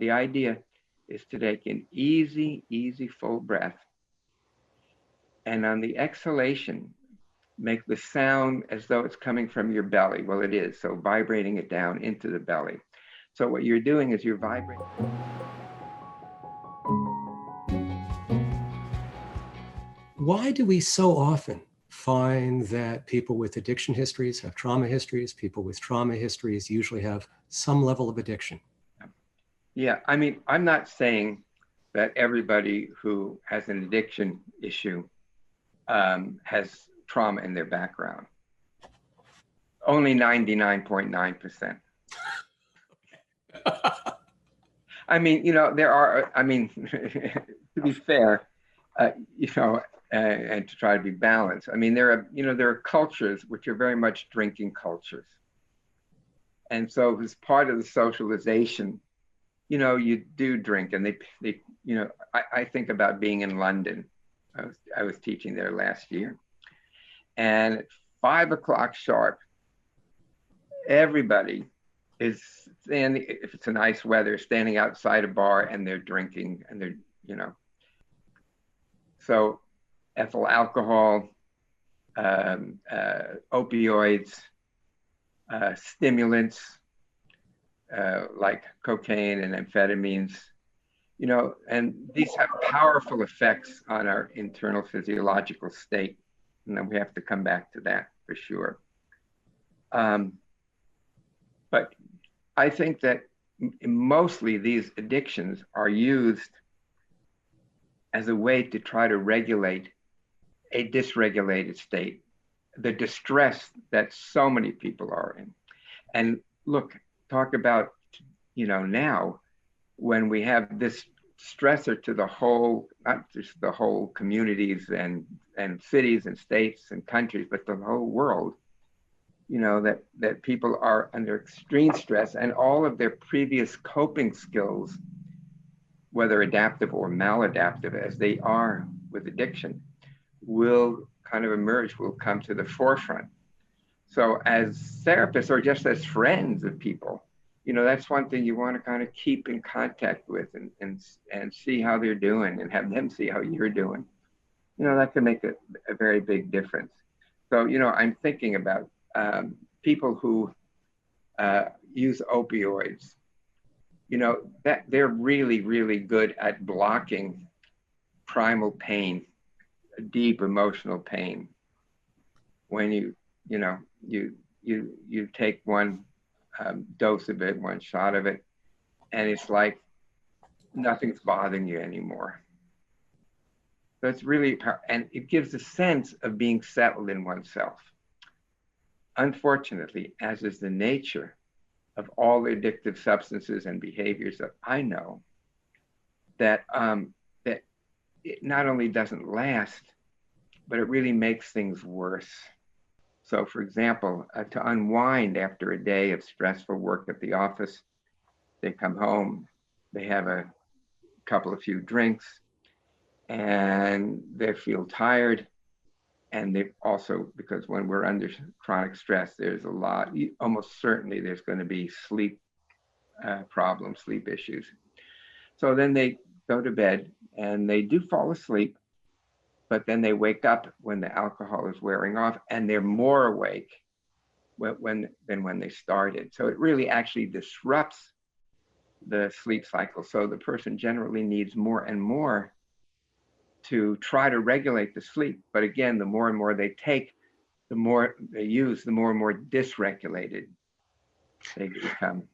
the idea is to take an easy, easy full breath. And on the exhalation, make the sound as though it's coming from your belly. Well, it is. So vibrating it down into the belly. So what you're doing is you're vibrating. Why do we so often find that people with addiction histories have trauma histories? People with trauma histories usually have some level of addiction. Yeah, I mean, I'm not saying that everybody who has an addiction issue has trauma in their background. Only 99.9%. I mean, there are, I mean, to be fair, and to try to be balanced. I mean, there are cultures which are very much drinking cultures. And so as part of the socialization, you do drink, and I think about being in London. I was teaching there last year, and at 5 o'clock sharp, everybody is standing, if it's a nice weather, standing outside a bar, and they're drinking, and they're, so ethyl alcohol, opioids, stimulants, like cocaine and amphetamines, and these have powerful effects on our internal physiological state. And then we have to come back to that for sure. But I think that mostly these addictions are used as a way to try to regulate a dysregulated state, the distress that so many people are in. And look, talk about, now when we have this stressor to the whole, not just the whole communities and cities and states and countries, but the whole world, that people are under extreme stress, and all of their previous coping skills, whether adaptive or maladaptive as they are with addiction, will kind of emerge, will come to the forefront. So as therapists or just as friends of people, that's one thing you want to kind of keep in contact with and see how they're doing, and have them see how you're doing. That can make a very big difference. So, I'm thinking about people who use opioids, that they're really, really good at blocking primal pain, deep emotional pain. When you take one dose of it, one shot of it, and it's like nothing's bothering you anymore. So it's really, and it gives a sense of being settled in oneself. Unfortunately, as is the nature of all addictive substances and behaviors that I know, that that it not only doesn't last, but it really makes things worse. So, for example, to unwind after a day of stressful work at the office, they come home, they have a few drinks, and they feel tired. And they also, because when we're under chronic stress, there's almost certainly there's going to be sleep problems, sleep issues. So then they go to bed and they do fall asleep, but then they wake up when the alcohol is wearing off, and they're more awake than when they started. So it really actually disrupts the sleep cycle. So the person generally needs more and more to try to regulate the sleep. But again, the more and more they take, the more they use, the more and more dysregulated they become.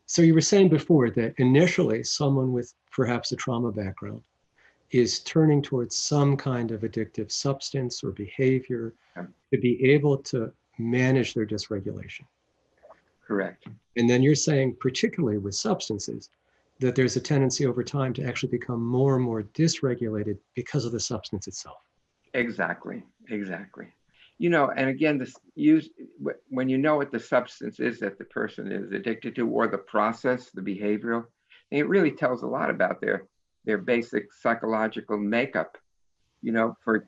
So you were saying before that initially someone with perhaps a trauma background is turning towards some kind of addictive substance or behavior to be able to manage their dysregulation. Correct. And then you're saying, particularly with substances, that there's a tendency over time to actually become more and more dysregulated because of the substance itself. Exactly. And again, when you know what the substance is that the person is addicted to, or the process, the behavioral, it really tells a lot about their basic psychological makeup.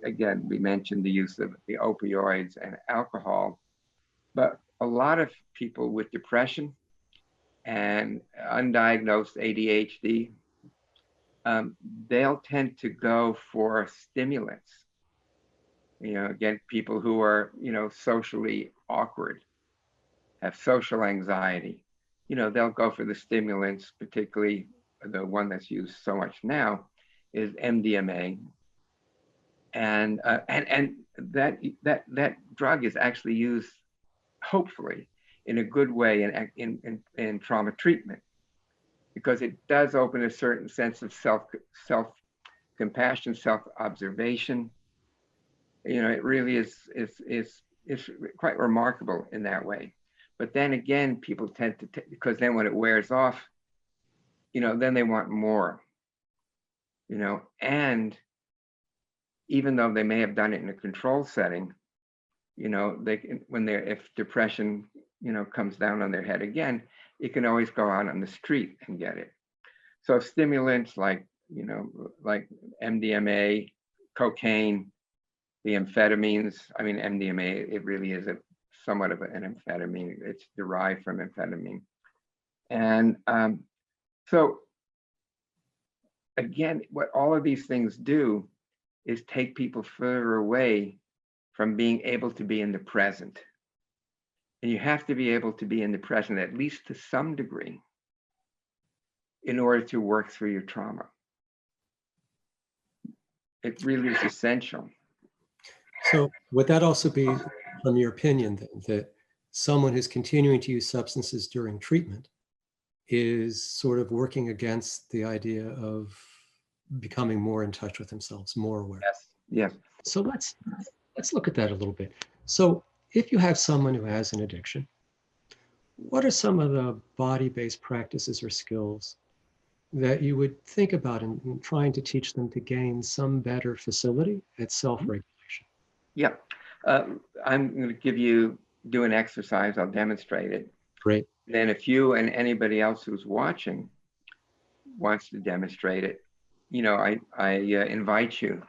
Again, we mentioned the use of the opioids and alcohol, but a lot of people with depression, and undiagnosed ADHD, they'll tend to go for stimulants. Again, people who are, socially awkward, have social anxiety, they'll go for the stimulants, particularly the one that's used so much now is MDMA. And that drug is actually used, hopefully, in a good way in trauma treatment, because it does open a certain sense of self compassion, self observation. It really is quite remarkable in that way. But then again, people tend to, because then when it wears off, then they want more, and even though they may have done it in a control setting, they can, if depression, comes down on their head again, it can always go out on the street and get it. So stimulants like MDMA, cocaine, the amphetamines. I mean, MDMA, it really is somewhat of an amphetamine. It's derived from amphetamine. And so again, what all of these things do is take people further away from being able to be in the present. And you have to be able to be in the present, at least to some degree, in order to work through your trauma. It really is essential. So would that also be, from your opinion, then, that someone who's continuing to use substances during treatment is sort of working against the idea of becoming more in touch with themselves, more aware? Yes. Yes. So let's look at that a little bit. So if you have someone who has an addiction, what are some of the body-based practices or skills that you would think about in trying to teach them to gain some better facility at self-regulation? Yeah. I'm going to do an exercise. I'll demonstrate it. Great. Then if you and anybody else who's watching wants to demonstrate it, I invite you.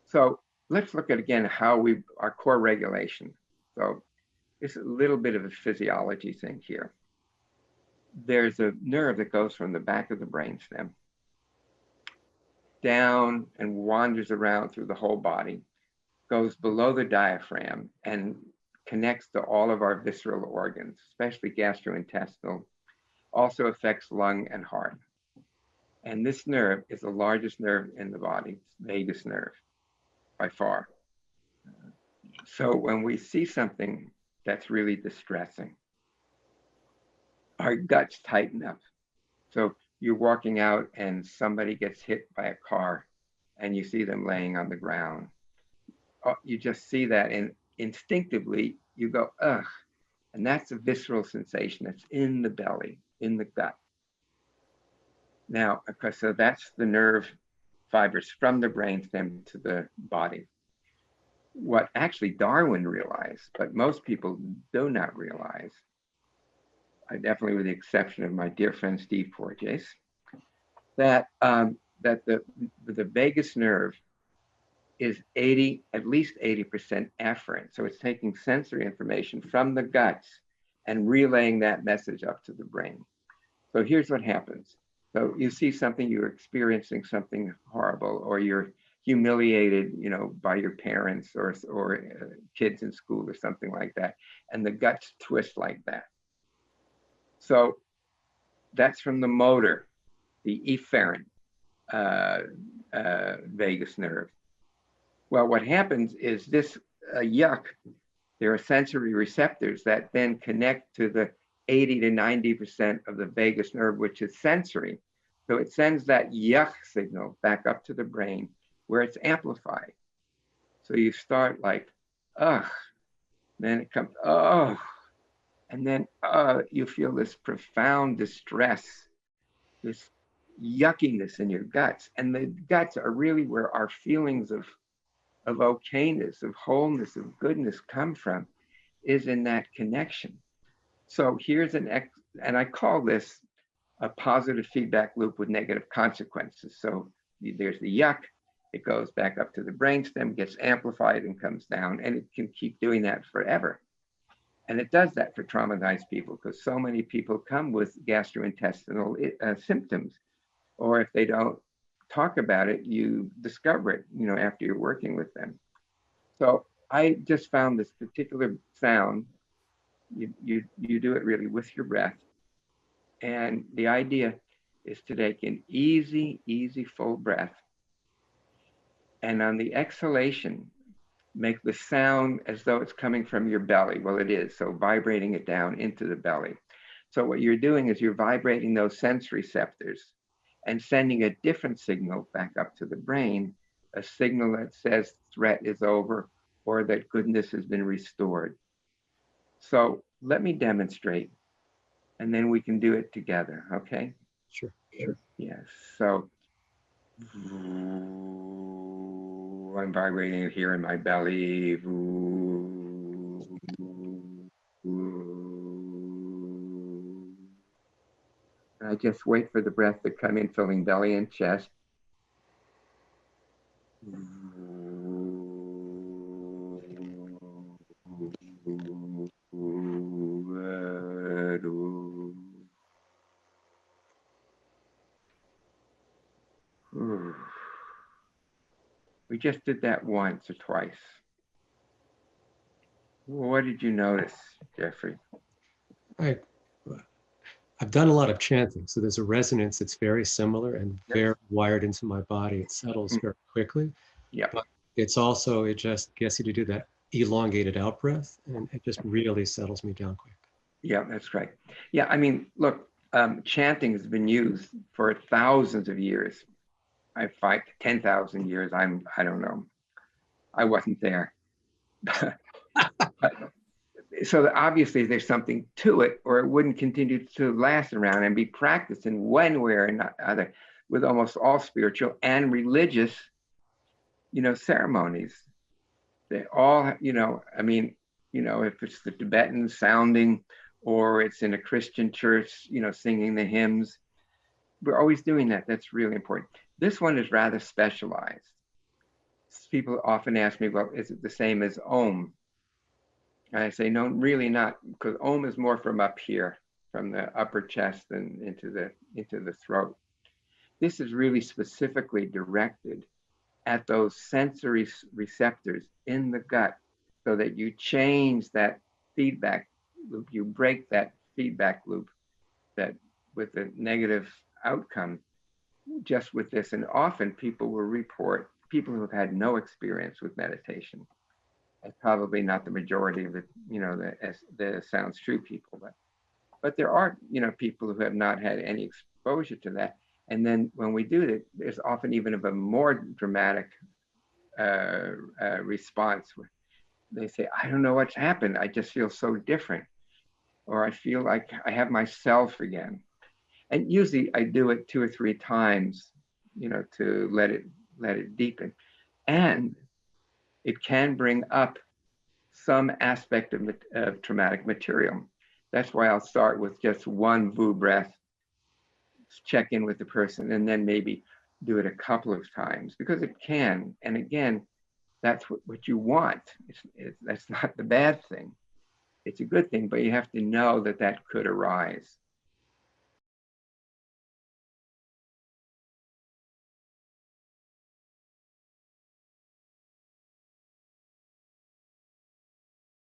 So let's look at again how our core regulation. So it's a little bit of a physiology thing here. There's a nerve that goes from the back of the brainstem down and wanders around through the whole body, goes below the diaphragm and connects to all of our visceral organs, especially gastrointestinal, also affects lung and heart. And this nerve is the largest nerve in the body, vagus nerve, by far. So when we see something that's really distressing, our guts tighten up. So you're walking out and somebody gets hit by a car and you see them laying on the ground. You just see that and instinctively you go, ugh. And that's a visceral sensation that's in the belly, in the gut. Now, okay, so that's the nerve fibers from the brainstem to the body. What actually Darwin realized, but most people do not realize, definitely with the exception of my dear friend Steve Porges, that the vagus nerve is at least 80% afferent. So it's taking sensory information from the guts and relaying that message up to the brain. So here's what happens. So you see something, you're experiencing something horrible, or you're humiliated, by your parents or kids in school or something like that, and the guts twist like that. So that's from the motor, the efferent vagus nerve. Well, what happens is this yuck, there are sensory receptors that then connect to the 80 to 90% of the vagus nerve, which is sensory. So it sends that yuck signal back up to the brain where it's amplified. So you start like, ugh, then it comes, oh, and then you feel this profound distress, this yuckiness in your guts. And the guts are really where our feelings of okayness, of wholeness, of goodness come from, is in that connection. So here's and I call this a positive feedback loop with negative consequences. So there's the yuck, it goes back up to the brainstem, gets amplified and comes down, and it can keep doing that forever. And it does that for traumatized people because so many people come with gastrointestinal symptoms, or if they don't talk about it, you discover it, after you're working with them. So I just found this particular sound. You do it really with your breath. And the idea is to take an easy, full breath. And on the exhalation, make the sound as though it's coming from your belly. Well, it is. So vibrating it down into the belly. So what you're doing is you're vibrating those sense receptors and sending a different signal back up to the brain, a signal that says threat is over or that goodness has been restored. So let me demonstrate, and then we can do it together, okay? Sure. Yes, so I'm vibrating it here in my belly. And I just wait for the breath to come in, filling belly and chest. We just did that once or twice. What did you notice, Jeffrey? I've done a lot of chanting, so there's a resonance that's very similar and very wired into my body. It settles very quickly. Yeah. But it's also, it just gets you to do that elongated out breath, and it just really settles me down quick. Yeah, that's right. Yeah, I mean, look, chanting has been used for thousands of years. I fight 10,000 years. I don't know. I wasn't there. So obviously there's something to it, or it wouldn't continue to last around and be practiced in one way or another with almost all spiritual and religious, ceremonies. They all, I mean, if it's the Tibetan sounding or it's in a Christian church, singing the hymns, we're always doing that. That's really important. This one is rather specialized. People often ask me, well, is it the same as Om? And I say, no, really not, because Om is more from up here, from the upper chest and into the throat. This is really specifically directed at those sensory receptors in the gut so that you change that feedback loop, you break that feedback loop that with a negative outcome just with this. And often people will report, people who have had no experience with meditation, and probably not the majority of the sounds true people, but there are, people who have not had any exposure to that. And then when we do it, there's often even a more dramatic response. They say, I don't know what's happened. I just feel so different. Or I feel like I have myself again. And usually I do it 2 or 3 times, to let it deepen. And it can bring up some aspect of traumatic material. That's why I'll start with just one vu breath, check in with the person, and then maybe do it a couple of times because it can. And again, that's what you want. That's not the bad thing. It's a good thing, but you have to know that could arise.